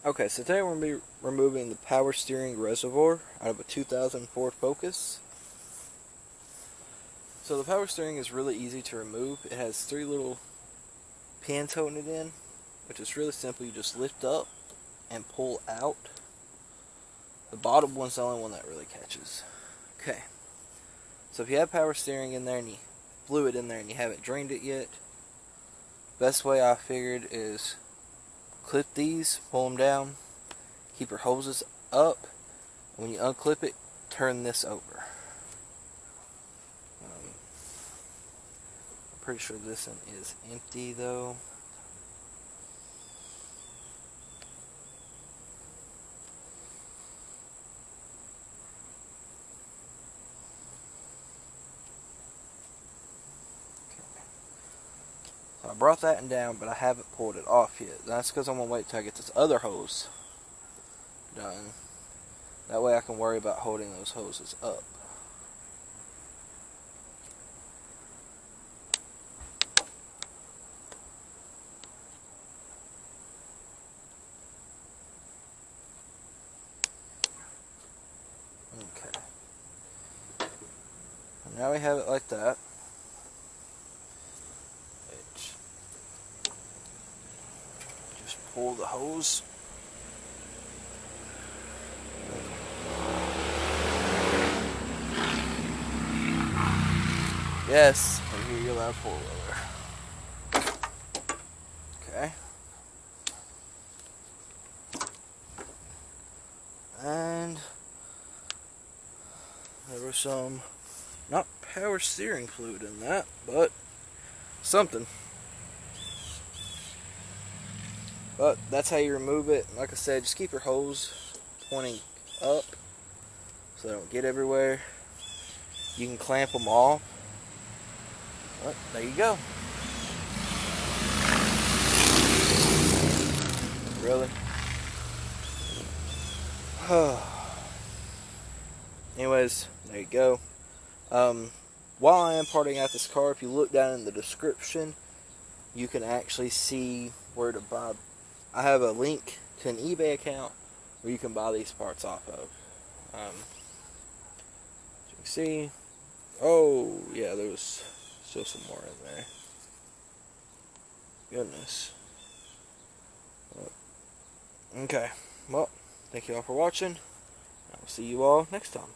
Okay, so today we're going to be removing the power steering reservoir out of a 2004 Focus. So the power steering is really easy to remove. It has three little pins holding it in, which is really simple. You just lift up and pull out. The bottom one's the only one that really catches. Okay, so if you have power steering in there and you fluid in there and you haven't drained it yet, best way I figured is clip these, pull them down, keep your hoses up, and when you unclip it, turn this over. I'm pretty sure this one is empty though. So I brought that one down, but I haven't pulled it off yet. That's because I'm going to wait till I get this other hose done. That way I can worry about holding those hoses up. Okay. And now we have it like that. Just pull the hose. Yes, I hear you loud four-wheeler. Okay. And there was some, not power steering fluid in that, but something. But that's how you remove it. Like I said, just keep your hose pointing up so they don't get everywhere. You can clamp them off. But there you go. Really? Anyways, there you go. While I am parting out this car, if you look down in the description, you can actually see where to buy. I have a link to an eBay account where you can buy these parts off of. As you can see, oh yeah, there was still some more in there. Goodness. Okay, well, thank you all for watching. I will see you all next time.